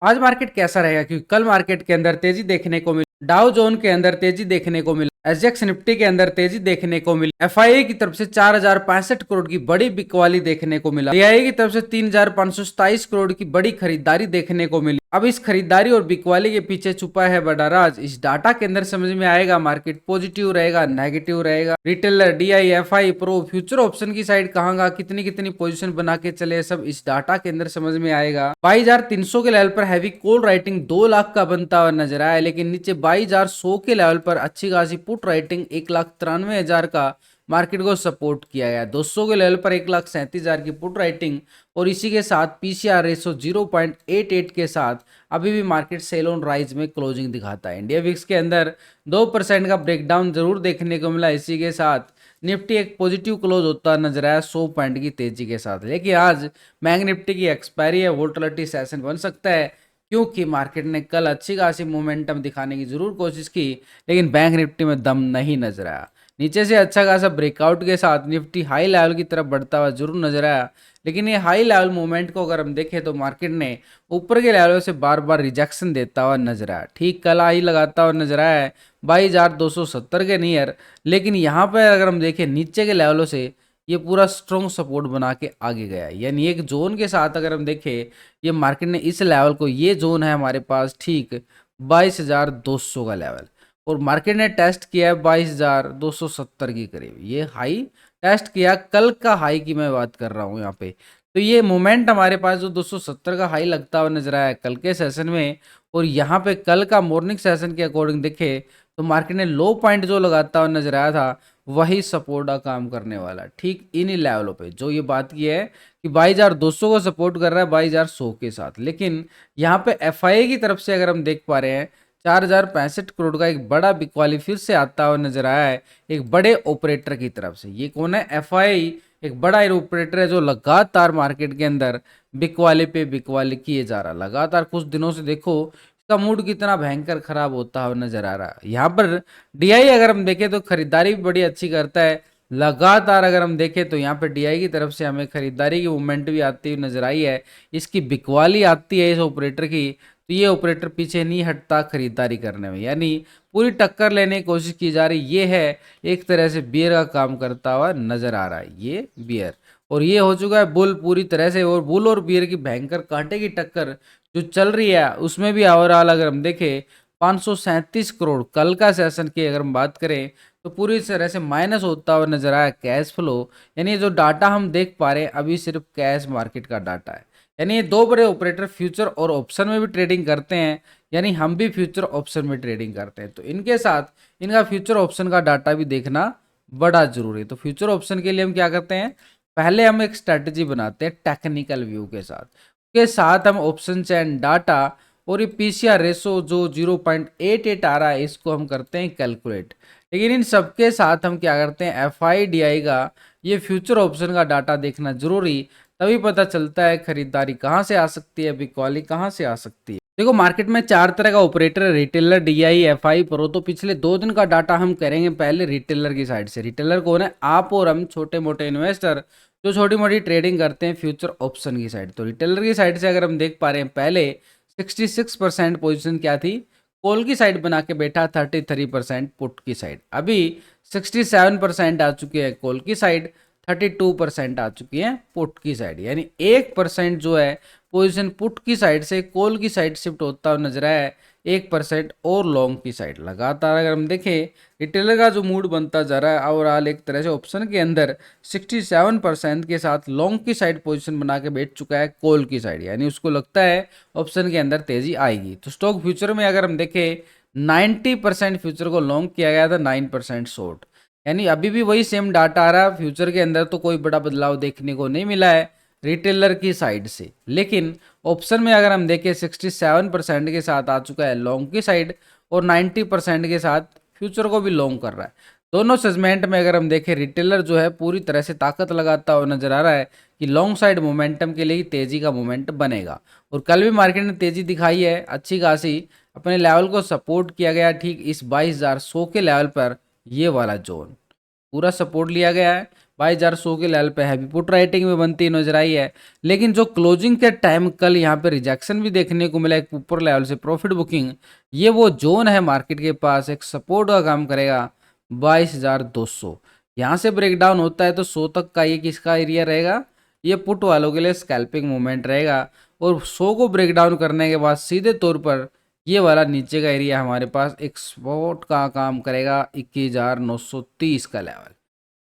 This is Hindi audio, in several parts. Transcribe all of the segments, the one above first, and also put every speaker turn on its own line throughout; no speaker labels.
आज मार्केट कैसा रहेगा, क्योंकि कल मार्केट के अंदर तेजी देखने को मिली, डाउ जोन के अंदर तेजी देखने को मिली, एसजेएक्स निफ्टी के अंदर तेजी देखने को मिली, एफआईए की तरफ से 4065 करोड़ की बड़ी बिकवाली देखने को मिला, डीआईए की तरफ से 3527 करोड़ की बड़ी खरीदारी देखने को मिली। अब इस खरीदारी और बिकवाली के पीछे छुपा है बड़ा राज, इस डाटा के अंदर समझ में आएगा। मार्केट पॉजिटिव रहेगा, नेगेटिव रहेगा, retailer, DI, FI, pro, future option की साइड कहां कितनी कितनी पोजीशन बना के चले, सब इस डाटा के अंदर समझ में आएगा। 22,300 के लेवल पर हैवी कॉल राइटिंग 2 लाख का बनता हुआ नजर आया, लेकिन नीचे 22,100 के लेवल पर अच्छी खासी पुट राइटिंग 1,93,000 का मार्केट को सपोर्ट किया गया। 200 के लेवल पर 1,37,000 की पुट राइटिंग और इसी के साथ पीसीआर रेशो 0.88 के साथ अभी भी मार्केट सेल ऑन राइज में क्लोजिंग दिखाता है। इंडिया विक्स के अंदर 2% का ब्रेकडाउन जरूर देखने को मिला। इसी के साथ निफ्टी एक पॉजिटिव क्लोज होता नजर आया 100 पॉइंट की तेजी के साथ, लेकिन आज बैंक निफ्टी की एक्सपायरी है, वोलेटिलिटी सेशन बन सकता है, क्योंकि मार्केट ने कल अच्छी खासी मोमेंटम दिखाने की जरूर कोशिश की, लेकिन बैंक निफ्टी में दम नहीं नजर आया। नीचे से अच्छा खासा ब्रेकआउट के साथ निफ्टी हाई लेवल की तरफ बढ़ता हुआ जरूर नजर आया, लेकिन ये हाई लेवल मूवमेंट को अगर हम देखें तो मार्केट ने ऊपर के लेवल से बार बार रिजेक्शन देता हुआ नजर आया। ठीक कल हाई लगाता हुआ नजर आया है 22,270 के नियर, लेकिन यहाँ पर अगर हम देखें नीचे के लेवलों से ये पूरा स्ट्रॉन्ग सपोर्ट बना के आगे गया, यानी एक जोन के साथ अगर हम देखें ये मार्केट ने इस लेवल को, ये जोन है हमारे पास ठीक 22,200 का लेवल, और मार्केट ने टेस्ट किया है 22,270 के करीब, ये हाई टेस्ट किया। कल का हाई की मैं बात कर रहा हूँ यहाँ पे, तो ये मोमेंट हमारे पास जो 270 का हाई लगता हुआ नजर आया कल के सेशन में, और यहाँ पे कल का मॉर्निंग सेशन के अकॉर्डिंग देखे तो मार्केट ने लो पॉइंट जो लगाता हुआ नजर आया था वही सपोर्ट का काम करने वाला, ठीक इन लेवलों पे जो ये बात की है कि 22,200 को सपोर्ट कर रहा है 22,100 के साथ। लेकिन यहाँ पे एफआईए की तरफ से अगर हम देख पा रहे हैं 4,065 करोड़ का एक बड़ा बिकवाली फिर से आता हुआ नजर आया है एक बड़े ऑपरेटर की तरफ से। ये कौन है? एफआई एक बड़ा ऑपरेटर है जो लगातार मार्केट के अंदर बिकवाली पे बिकवाली किए जा रहा, लगातार कुछ दिनों से देखो इसका मूड कितना भयंकर खराब होता हुआ नजर आ रहा है। यहाँ पर डीआई अगर हम देखें तो खरीदारी भी बड़ी अच्छी करता है लगातार, अगर हम देखें तो यहाँ पे डीआई की तरफ से हमें खरीदारी की मूवमेंट भी आती हुई नजर आई है, इसकी बिकवाली आती है इस ऑपरेटर की, तो ये ऑपरेटर पीछे नहीं हटता खरीदारी करने में, यानी पूरी टक्कर लेने की कोशिश की जा रही। ये है एक तरह से बियर का काम करता हुआ नजर आ रहा है ये बियर, और ये हो चुका है बुल पूरी तरह से, और बुल और बियर की भयंकर कांटे की टक्कर जो चल रही है उसमें भी ओवरऑल अगर हम देखें 537 करोड़ कल का सेशन की अगर हम बात करें तो पूरी तरह से माइनस होता हुआ नजर आया कैश फ्लो, यानी जो डाटा हम देख पा रहे हैं अभी सिर्फ कैश मार्केट का डाटा है। यानी ये दो बड़े ऑपरेटर फ्यूचर और ऑप्शन में भी ट्रेडिंग करते हैं, यानी हम भी फ्यूचर ऑप्शन में ट्रेडिंग करते हैं, तो इनके साथ इनका फ्यूचर ऑप्शन का डाटा भी देखना बड़ा जरूरी है। तो फ्यूचर ऑप्शन के लिए हम क्या करते हैं, पहले हम एक स्ट्रेटजी बनाते हैं टेक्निकल व्यू के साथ हम ऑप्शन चैन डाटा और ये पीसीआर रेशो जो 0.88 आ रहा है इसको हम करते हैं कैलकुलेट। लेकिन इन सबके साथ हम क्या करते हैं, एफआईडीआई का ये फ्यूचर ऑप्शन का डाटा देखना जरूरी, तभी पता चलता है खरीदारी कहाँ से आ सकती है, बिकवाली कहाँ से आ सकती है। देखो मार्केट में चार तरह का ऑपरेटर है, रिटेलर, डीआई, एफआई, प्रो। तो पिछले 2 दिन का डाटा हम करेंगे पहले रिटेलर की साइड से। रिटेलर कौन है? आप और हम, छोटे मोटे इन्वेस्टर जो छोटी मोटी ट्रेडिंग करते हैं फ्यूचर ऑप्शन की साइड। तो रिटेलर की साइड से अगर हम देख पा रहे हैं पहले 66% पोजीशन क्या थी, कॉल की साइड बना के बैठा, 33% पुट की साइड। अभी 67% आ चुकी है कॉल की साइड, 32% आ चुकी है पुट की साइड, यानी 1% जो है पोजीशन पुट की साइड से कॉल की साइड शिफ्ट होता हुआ नजर आया है, 1% और लॉन्ग की साइड। लगातार अगर हम देखें रिटेलर का जो मूड बनता जा रहा है ओवरऑल एक तरह से ऑप्शन के अंदर 67% के साथ लॉन्ग की साइड पोजीशन बना के बैठ चुका है कॉल की साइड, यानी उसको लगता है ऑप्शन के अंदर तेजी आएगी। तो स्टॉक फ्यूचर में अगर हम देखें 90% फ्यूचर को लॉन्ग किया गया था, 9% शॉर्ट, यानी अभी भी वही सेम डाटा आ रहा है फ्यूचर के अंदर, तो कोई बड़ा बदलाव देखने को नहीं मिला है रिटेलर की साइड से। लेकिन ऑप्शन में अगर हम देखें 67% के साथ आ चुका है लॉन्ग की साइड, और 90% के साथ फ्यूचर को भी लॉन्ग कर रहा है। दोनों सेगमेंट में अगर हम देखें रिटेलर जो है पूरी तरह से ताकत लगाता हुआ नजर आ रहा है कि लॉन्ग साइड मोमेंटम के लिए ही तेजी का मोमेंट बनेगा, और कल भी मार्केट ने तेजी दिखाई है अच्छी खासी, अपने लेवल को सपोर्ट किया गया ठीक इस 22,100 के लेवल पर, ये वाला जोन पूरा सपोर्ट लिया गया है। 22,100 के लेवल पे हैवी पुट राइटिंग में बनती नजर आई है। लेकिन जो क्लोजिंग के टाइम कल यहाँ पे रिजेक्शन भी देखने को मिला एक ऊपर लेवल से प्रॉफिट बुकिंग, ये वो जोन है मार्केट के पास एक सपोर्ट का काम करेगा 22,200। यहाँ से ब्रेकडाउन होता है तो 100 तक का ये किसका एरिया रहेगा, ये पुट वालों के लिए स्कैल्पिंग मूवमेंट रहेगा। और 100 को ब्रेकडाउन करने के बाद सीधे तौर पर ये वाला नीचे का एरिया हमारे पास एक सपोर्ट का काम करेगा 21,930 का लेवल।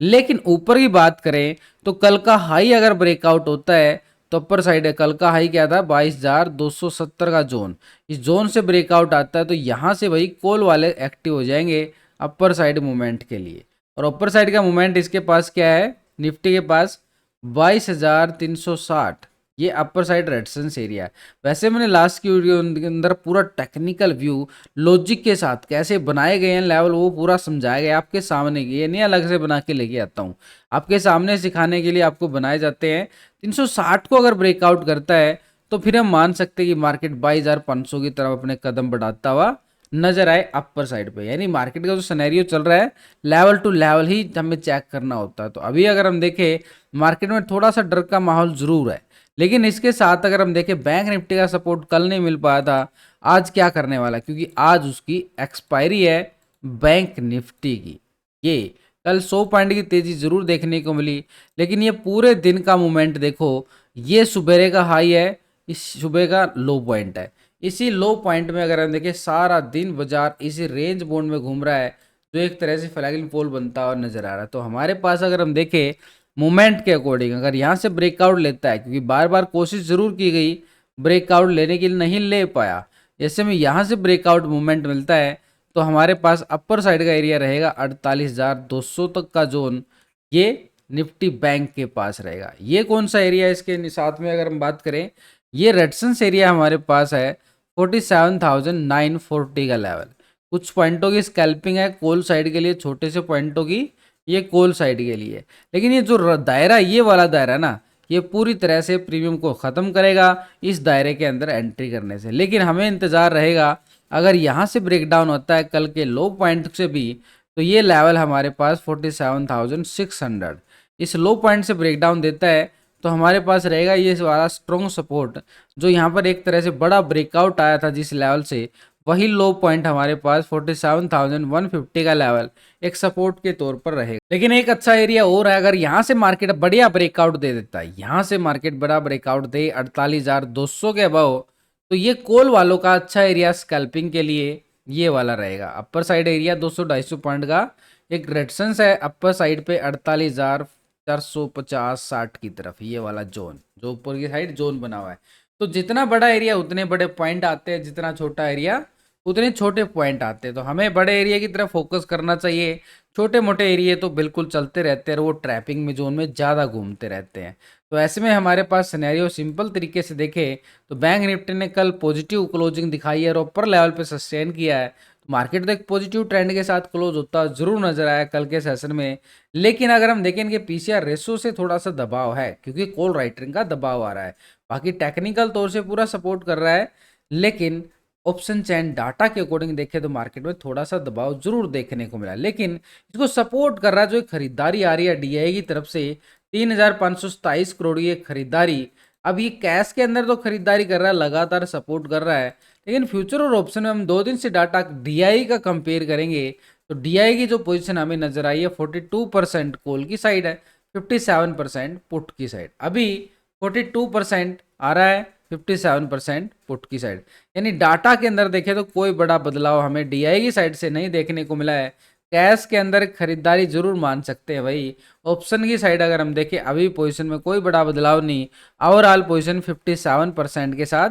लेकिन ऊपर की बात करें तो कल का हाई अगर ब्रेकआउट होता है तो अपर साइड है, कल का हाई क्या था 22,270 का जोन, इस जोन से ब्रेकआउट आता है तो यहाँ से वही कॉल वाले एक्टिव हो जाएंगे अपर साइड मूवमेंट के लिए। और अपर साइड का मूवमेंट इसके पास क्या है, निफ्टी के पास 22,360, ये अपर साइड रेजिस्टेंस एरिया है। वैसे मैंने लास्ट की वीडियो के अंदर पूरा टेक्निकल व्यू लॉजिक के साथ कैसे बनाए गए हैं लेवल वो पूरा समझाया गया आपके सामने, ये नहीं अलग से बना के लेके आता हूँ, आपके सामने सिखाने के लिए आपको बनाए जाते हैं। 360 को अगर ब्रेकआउट करता है तो फिर हम मान सकते हैं कि मार्केट 22,500 की तरफ अपने कदम बढ़ाता हुआ नजर आए अपर साइड पे। यानी मार्केट का जो सिनेरियो चल रहा है लेवल टू लेवल ही हमें चेक करना होता है। तो अभी अगर हम देखें मार्केट में थोड़ा सा डर का माहौल जरूर है, लेकिन इसके साथ अगर हम देखें बैंक निफ्टी का सपोर्ट कल नहीं मिल पाया था, आज क्या करने वाला है, क्योंकि आज उसकी एक्सपायरी है बैंक निफ्टी की। ये कल 100 पॉइंट की तेजी जरूर देखने को मिली, लेकिन ये पूरे दिन का मूवमेंट देखो, ये सुबह का हाई है, इस सुबह का लो पॉइंट है। इसी लो पॉइंट में अगर हम देखें सारा दिन बाजार इसी रेंज बोन्ड में घूम रहा है, जो एक तरह से फ्लैगिंग पोल बनता हुआ नजर आ रहा है। तो हमारे पास अगर हम देखें मूवमेंट के अकॉर्डिंग अगर यहाँ से ब्रेकआउट लेता है, क्योंकि बार बार कोशिश जरूर की गई ब्रेकआउट लेने के लिए नहीं ले पाया, ऐसे में यहाँ से ब्रेकआउट मूवमेंट मिलता है तो हमारे पास अपर साइड का एरिया रहेगा 48,200 तक का जोन, ये निफ्टी बैंक के पास रहेगा। ये कौन सा एरिया है, इसके साथ में अगर हम बात करें ये रेजिस्टेंस एरिया हमारे पास है 47,940 का लेवल। कुछ पॉइंटों की स्कैल्पिंग है कॉल साइड के लिए, छोटे से पॉइंटों की ये कॉल साइड के लिए, लेकिन ये जो दायरा ये वाला दायरा ना ये पूरी तरह से प्रीमियम को ख़त्म करेगा इस दायरे के अंदर एंट्री करने से। लेकिन हमें इंतज़ार रहेगा अगर यहाँ से ब्रेकडाउन होता है कल के लो पॉइंट से भी, तो ये लेवल हमारे पास 47,600, इस लो पॉइंट से ब्रेकडाउन देता है तो हमारे पास रहेगा ये वाला स्ट्रॉन्ग सपोर्ट, जो यहाँ पर एक तरह से बड़ा ब्रेकआउट आया था जिस लेवल से, वही लो पॉइंट हमारे पास 47,150 का लेवल एक सपोर्ट के तौर पर रहेगा। लेकिन एक अच्छा एरिया और है, अगर यहाँ से मार्केट बढ़िया ब्रेकआउट दे देता है, यहाँ से मार्केट बड़ा ब्रेकआउट दे 48,200 के अबव, तो ये कॉल वालों का अच्छा एरिया स्कैल्पिंग के लिए ये वाला रहेगा। अपर साइड एरिया 200-250 पॉइंट का एक रेजिस्टेंस है अपर साइड पे 48,450-60 की तरफ, ये वाला जोन जो ऊपर की साइड जोन बना हुआ है। तो जितना बड़ा एरिया उतने बड़े पॉइंट आते हैं, जितना छोटा एरिया उतने छोटे पॉइंट आते हैं। तो हमें बड़े एरिया की तरफ फोकस करना चाहिए, छोटे मोटे एरिया तो बिल्कुल चलते रहते हैं और वो ट्रैपिंग में जोन में ज़्यादा घूमते रहते हैं। तो ऐसे में हमारे पास सिनेरियो सिंपल तरीके से देखें तो बैंक निफ्टी ने कल पॉजिटिव क्लोजिंग दिखाई है और ऊपर लेवल पे सस्टेन किया है, तो मार्केट तो एक पॉजिटिव ट्रेंड के साथ क्लोज होता जरूर नजर आया कल के सेशन में। लेकिन अगर हम देखें कि पीसीआर रेशो से थोड़ा सा दबाव है, क्योंकि कॉल राइटिंग का दबाव आ रहा है, बाकी टेक्निकल तौर से पूरा सपोर्ट कर रहा है, लेकिन ऑप्शन चैन डाटा के अकॉर्डिंग देखें तो मार्केट में थोड़ा सा दबाव जरूर देखने को मिला। लेकिन इसको सपोर्ट कर रहा है जो एक खरीदारी आ रही है डीआई की तरफ से 3,527 करोड़ की खरीदारी। अब ये कैश के अंदर तो खरीदारी कर रहा है, लगातार सपोर्ट कर रहा है, लेकिन फ्यूचर और ऑप्शन में हम 2 दिन से डाटा डीआई का कंपेयर करेंगे तो डीआई की जो पोजीशन हमें नजर आई है 42% कॉल की साइड है, 57% पुट की साइड। अभी 42% आ रहा है, 57% पुट की साइड, यानी डाटा के अंदर देखें तो कोई बड़ा बदलाव हमें डीआई की साइड से नहीं देखने को मिला है। कैश के अंदर खरीदारी जरूर मान सकते हैं भाई। ऑप्शन की साइड अगर हम देखें अभी पोजीशन में कोई बड़ा बदलाव नहीं, ओवरऑल पोजीशन 57% के साथ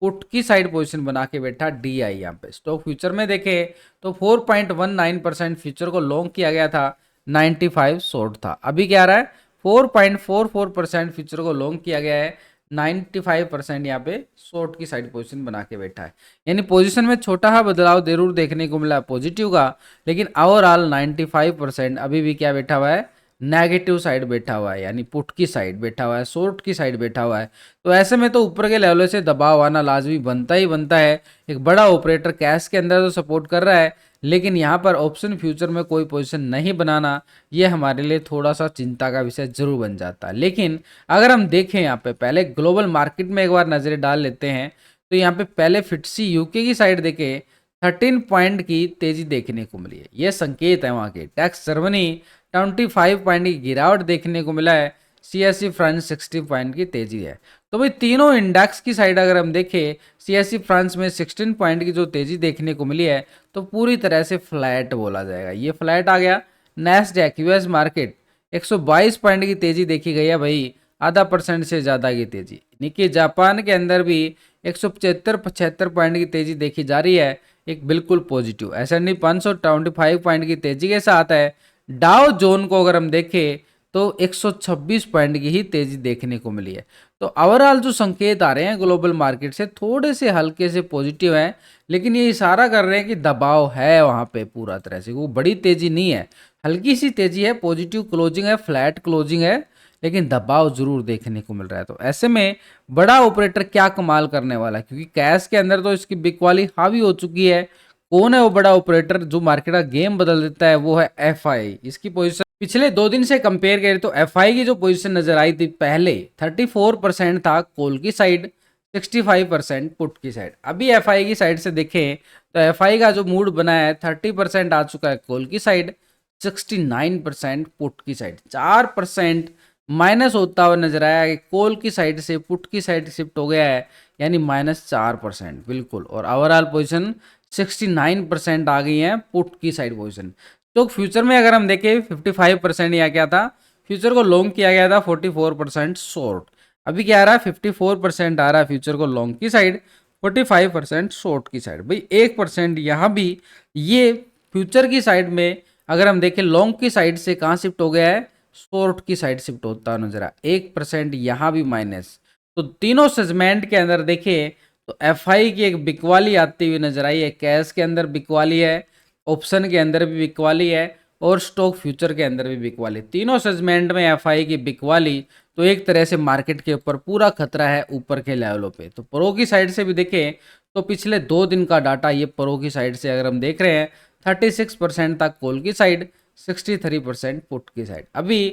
पुट की साइड पोजीशन बना के बैठा डीआई। यहाँ पे स्टॉक फ्यूचर में देखें तो 4.19% फ्यूचर को लॉन्ग किया गया था, 95 शॉर्ट था। अभी क्या आ रहा है 4.44% फ्यूचर को लॉन्ग किया गया है, 95% यहाँ पे शॉर्ट की साइड पोजीशन बना के बैठा है। यानी पोजीशन में छोटा सा बदलाव जरूर देखने को मिला पॉजिटिव का, लेकिन ओवरऑल 95% अभी भी क्या बैठा हुआ है नेगेटिव साइड बैठा हुआ है, यानी पुट की साइड बैठा हुआ है, शॉर्ट की साइड बैठा हुआ है। तो ऐसे में तो ऊपर के लेवलों से दबाव आना लाजमी बनता ही बनता है। एक बड़ा ऑपरेटर कैश के अंदर तो सपोर्ट कर रहा है, लेकिन यहाँ पर ऑप्शन फ्यूचर में कोई पोजीशन नहीं बनाना, ये हमारे लिए थोड़ा सा चिंता का विषय जरूर बन जाता है। लेकिन अगर हम देखें यहाँ पे पहले ग्लोबल मार्केट में एक बार नजरें डाल लेते हैं, तो यहाँ पे पहले फिट्सी यूके की साइड देखें 13 पॉइंट की तेजी देखने को मिली है, ये संकेत है वहाँ के। टैक्स जर्मनी 25 पॉइंट की गिरावट देखने को मिला है। सीएससी फ्रांस 60 पॉइंट की तेजी है। तो भाई तीनों इंडेक्स की साइड अगर हम देखें, सीएससी फ्रांस में 16 पॉइंट की जो तेजी देखने को मिली है, तो पूरी तरह से फ्लैट बोला जाएगा, ये फ्लैट आ गया। नैस्डैक यूएस मार्केट 122 पॉइंट की तेजी देखी गई है भाई, ½ % से ज़्यादा की तेजी। निकी जापान के अंदर भी 175 पॉइंट की तेजी देखी जा रही है, एक बिल्कुल पॉजिटिव। S&P 525 पॉइंट की तेजी के साथ है। डाउ जोन को अगर हम देखें तो 126 पॉइंट की ही तेजी देखने को मिली है। तो ओवरऑल जो संकेत आ रहे हैं ग्लोबल मार्केट से थोड़े से हल्के से पॉजिटिव हैं, लेकिन ये इशारा कर रहे हैं कि दबाव है वहां पे पूरा तरह से, वो बड़ी तेजी नहीं है, हल्की सी तेजी है, पॉजिटिव क्लोजिंग है, फ्लैट क्लोजिंग है, लेकिन दबाव जरूर देखने को मिल रहा है। तो ऐसे में बड़ा ऑपरेटर क्या कमाल करने वाला है, क्योंकि कैश के अंदर तो इसकी बिग वाली हावी हो चुकी है। कौन है वो बड़ा ऑपरेटर जो मार्केट का गेम बदल देता है, वो है एफआई। इसकी पोजीशन पिछले 2 दिन से कंपेयर करें तो एफआई की जो पोजीशन नजर आई थी पहले 34% था कोल की साइड, 65% पुट की साइड। अभी एफआई की साइड से देखें तो एफआई का जो मूड बना है 30% आ चुका है कोल की साइड, 69% पुट की साइड। 4% माइनस होता हुआ नजर आया कि कोल की साइड से पुट की साइड शिफ्ट हो गया है, यानी -4% बिल्कुल। और ओवरऑल पोजीशन 69% आ गई है पुट की साइड पोजीशन। तो फ्यूचर में अगर हम देखें 55% या क्या था, फ्यूचर को लॉन्ग किया गया था 44% शॉर्ट। अभी क्या आ रहा है 54% आ रहा है फ्यूचर को लॉन्ग की साइड, 45% शॉर्ट की साइड। भाई 1% यहाँ भी ये फ्यूचर की साइड में अगर हम देखें लॉन्ग की साइड से कहाँ शिफ्ट हो गया है, शॉर्ट की साइड शिफ्ट होता है नजर आ। 1% यहाँ भी माइनस। तो तीनों सेगमेंट के अंदर देखें तो एफआई की एक बिकवाली आती हुई नजर आई है, कैश के अंदर बिकवाली है, ऑप्शन के अंदर भी बिकवाली है, और स्टॉक फ्यूचर के अंदर भी बिकवाली। तीनों सेगमेंट में एफआई की बिकवाली, तो एक तरह से मार्केट के ऊपर पूरा खतरा है ऊपर के लेवलों पे। तो प्रो की साइड से भी देखें तो पिछले 2 दिन का डाटा ये प्रो की साइड से अगर हम देख रहे हैं 36% तक कॉल की साइड, 63% पुट की साइड। अभी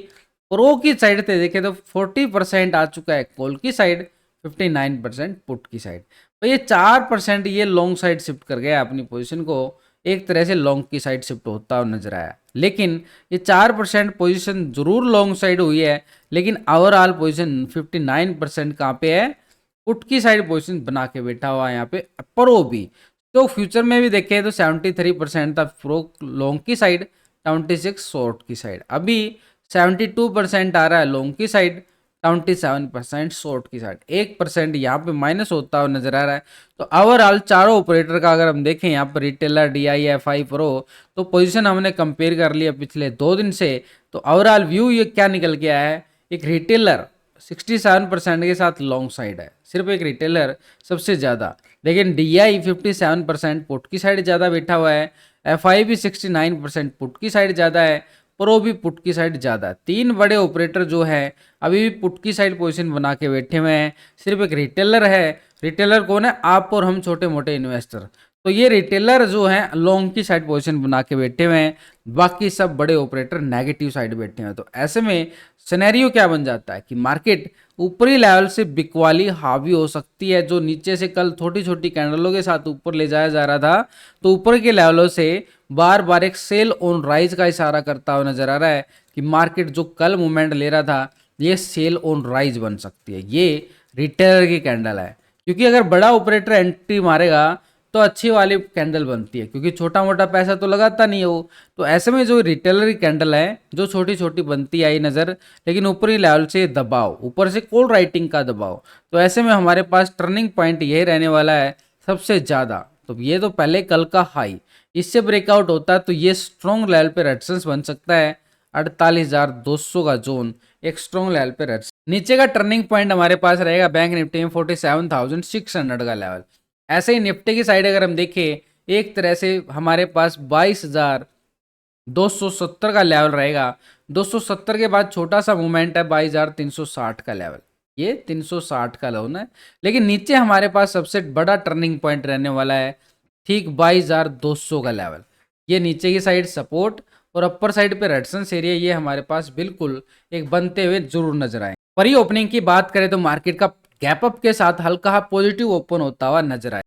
प्रो की साइड से देखें तो 40% आ चुका है कॉल की साइड, 59% पुट की साइड। तो ये 4% ये लॉन्ग साइड शिफ्ट कर गया अपनी पोजीशन को, एक तरह से लॉन्ग की साइड शिफ्ट होता हुआ नजर आया। लेकिन ये 4% पोजीशन जरूर लॉन्ग साइड हुई है, लेकिन ओवरऑल पोजीशन 59% कहाँ पे है, पुट की साइड पोजीशन बना के बैठा हुआ है यहाँ पे प्रो भी। तो फ्यूचर में भी देखें तो 73% था प्रो लॉन्ग की साइड, 26 शॉर्ट की साइड। अभी 72% आ रहा है लॉन्ग की साइड, 27% शॉर्ट की साइड। 1% यहाँ पे माइनस होता हुआ नजर आ रहा है। तो ओवरऑल चारों ऑपरेटर का अगर हम देखें यहाँ पर रिटेलर डीआई एफआई प्रो, तो पोजीशन हमने कंपेयर कर लिया पिछले 2 दिन से। तो ओवरऑल व्यू ये क्या निकल के आया है, एक रिटेलर 67% के साथ लॉन्ग साइड है, सिर्फ एक रिटेलर सबसे ज़्यादा। लेकिन डीआई 57% पुट की साइड ज़्यादा बैठा हुआ है, एफआई भी 69% पुट की साइड ज़्यादा है, प्रो भी पुट की साइड ज़्यादा है। 3 बड़े ऑपरेटर जो हैं अभी भी पुट की साइड पोजीशन बना के बैठे हुए हैं, सिर्फ एक रिटेलर है। रिटेलर कौन है, आप और हम छोटे मोटे इन्वेस्टर। तो ये रिटेलर जो है लॉन्ग की साइड पोजीशन बना के बैठे हुए हैं, बाकी सब बड़े ऑपरेटर नेगेटिव साइड बैठे हुए हैं। तो ऐसे में सिनेरियो क्या बन जाता है कि मार्केट ऊपरी लेवल से बिकवाली हावी हो सकती है, जो नीचे से कल छोटी छोटी कैंडलों के साथ ऊपर ले जाया जा रहा था, तो ऊपर के लेवलों से बार बार एक सेल ऑन राइज का इशारा करता हुआ नजर आ रहा है कि मार्केट जो कल मूवमेंट ले रहा था ये सेल ऑन राइज बन सकती है। ये रिटेलर की कैंडल है, क्योंकि अगर बड़ा ऑपरेटर एंट्री मारेगा तो अच्छी वाली कैंडल बनती है, क्योंकि छोटा मोटा पैसा तो लगाता नहीं है वो। तो ऐसे में जो रिटेलर की कैंडल है जो छोटी छोटी बनती आई नज़र, लेकिन ऊपरी लेवल से दबाव, ऊपर से कॉल राइटिंग का दबाव, तो ऐसे में हमारे पास टर्निंग पॉइंट यही रहने वाला है सबसे ज़्यादा। तो ये तो पहले कल का हाई, इससे ब्रेकआउट होता है तो ये स्ट्रॉन्ग लेवल पे रेजिस्टेंस बन सकता है। 48,200 का जोन एक स्ट्रॉन्ग लेवल पे रेजिस्टेंस। नीचे का टर्निंग पॉइंट हमारे पास रहेगा बैंक निफ्टी में 47,600 का लेवल। ऐसे ही निफ्टी की साइड अगर हम देखें एक तरह से हमारे पास 270 का लेवल रहेगा। 270 के बाद छोटा सा मूवमेंट है 22,360 का लेवल, ये 360 का लेवल है। लेकिन नीचे हमारे पास सबसे बड़ा टर्निंग पॉइंट रहने वाला है ठीक 22,200 का लेवल। ये नीचे की साइड सपोर्ट और अपर साइड पे रेजिस्टेंस एरिया, ये हमारे पास बिल्कुल एक बनते हुए जरूर नजर आए। प्री ओपनिंग की बात करें तो मार्केट का गैप अप के साथ हल्का पॉजिटिव ओपन होता हुआ नजर आए।